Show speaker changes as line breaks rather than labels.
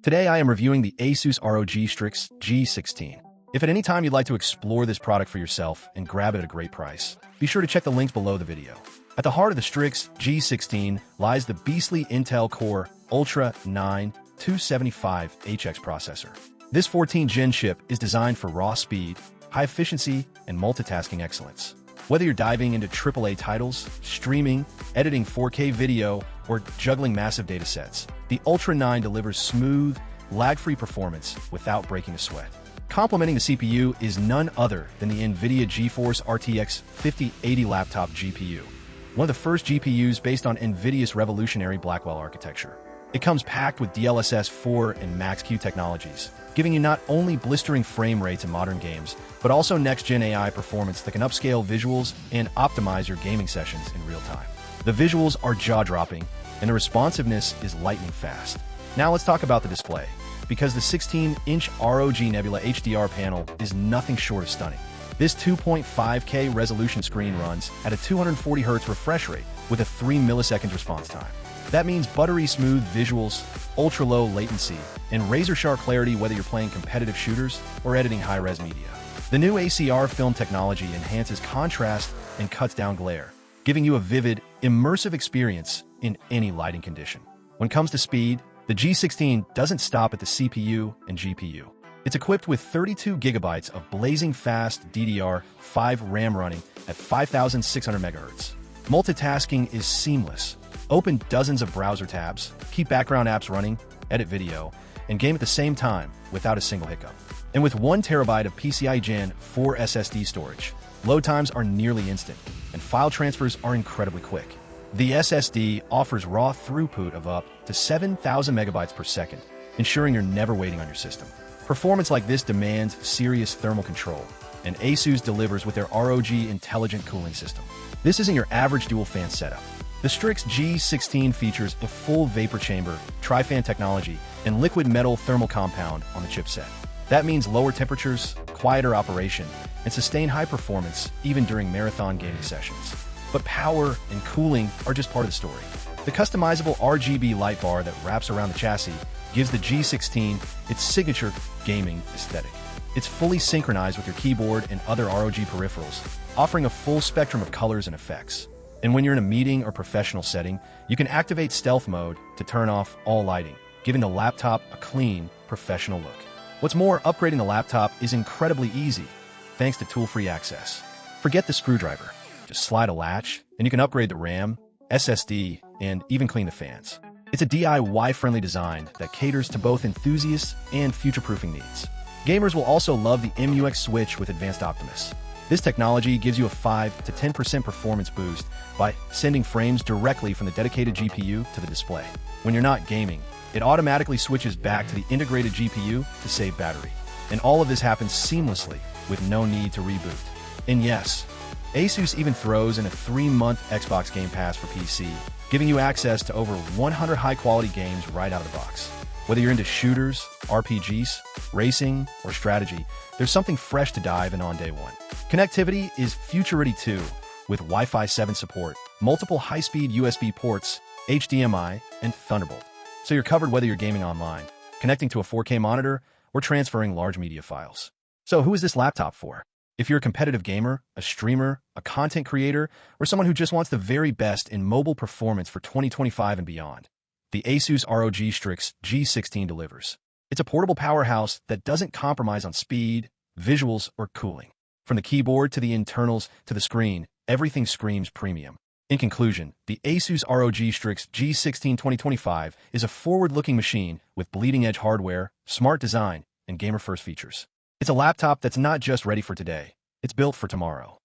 Today I am reviewing the ASUS ROG Strix G16. If at any time you'd like to explore this product for yourself and grab it at a great price, be sure to check the links below the video. At the heart of the Strix G16 lies the beastly Intel Core Ultra 9 275HX processor. This 14th-gen chip is designed for raw speed, high efficiency, and multitasking excellence. Whether you're diving into AAA titles, streaming, editing 4K video, or juggling massive datasets, the Ultra 9 delivers smooth, lag-free performance without breaking a sweat. Complementing the CPU is none other than the NVIDIA GeForce RTX 5080 laptop GPU, one of the first GPUs based on NVIDIA's revolutionary Blackwell architecture. It comes packed with DLSS 4 and Max-Q technologies, giving you not only blistering frame rates in modern games, but also next-gen AI performance that can upscale visuals and optimize your gaming sessions in real time. The visuals are jaw-dropping, and the responsiveness is lightning fast. Now let's talk about the display, because the 16-inch ROG Nebula HDR panel is nothing short of stunning. This 2.5K resolution screen runs at a 240Hz refresh rate with a 3 milliseconds response time. That means buttery smooth visuals, ultra-low latency, and razor-sharp clarity whether you're playing competitive shooters or editing high-res media. The new ACR film technology enhances contrast and cuts down glare, giving you a vivid, immersive experience in any lighting condition. When it comes to speed, the G16 doesn't stop at the CPU and GPU. It's equipped with 32 GB of blazing fast DDR5 RAM running at 5600MHz. Multitasking is seamless. Open dozens of browser tabs, keep background apps running, edit video, and game at the same time without a single hiccup. And with 1 TB of PCIe Gen 4 SSD storage, load times are nearly instant, and file transfers are incredibly quick. The SSD offers raw throughput of up to 7,000 megabytes per second, ensuring you're never waiting on your system. Performance like this demands serious thermal control, and ASUS delivers with their ROG Intelligent Cooling System. This isn't your average dual-fan setup. The Strix G16 features a full vapor chamber, tri-fan technology, and liquid metal thermal compound on the chipset. That means lower temperatures, quieter operation, and sustained high performance even during marathon gaming sessions. But power and cooling are just part of the story. The customizable RGB light bar that wraps around the chassis gives the G16 its signature gaming aesthetic. It's fully synchronized with your keyboard and other ROG peripherals, offering a full spectrum of colors and effects. And when you're in a meeting or professional setting, you can activate stealth mode to turn off all lighting, giving the laptop a clean, professional look. What's more, upgrading the laptop is incredibly easy, thanks to tool-free access. Forget the screwdriver. Just slide a latch, and you can upgrade the RAM, SSD, and even clean the fans. It's a DIY-friendly design that caters to both enthusiasts and future-proofing needs. Gamers will also love the MUX Switch with Advanced Optimus. This technology gives you a 5 to 10% performance boost by sending frames directly from the dedicated GPU to the display. When you're not gaming, it automatically switches back to the integrated GPU to save battery. And all of this happens seamlessly with no need to reboot. And yes, ASUS even throws in a 3-month Xbox Game Pass for PC, giving you access to over 100 high-quality games right out of the box. Whether you're into shooters, RPGs, racing, or strategy, there's something fresh to dive in on day one. Connectivity is future-ready too, with Wi-Fi 7 support, multiple high-speed USB ports, HDMI, and Thunderbolt. So you're covered whether you're gaming online, connecting to a 4K monitor, or transferring large media files. So who is this laptop for? If you're a competitive gamer, a streamer, a content creator, or someone who just wants the very best in mobile performance for 2025 and beyond, the ASUS ROG Strix G16 delivers. It's a portable powerhouse that doesn't compromise on speed, visuals, or cooling. From the keyboard to the internals to the screen, everything screams premium. In conclusion, the ASUS ROG Strix G16 2025 is a forward-looking machine with bleeding-edge hardware, smart design, and gamer-first features. It's a laptop that's not just ready for today, it's built for tomorrow.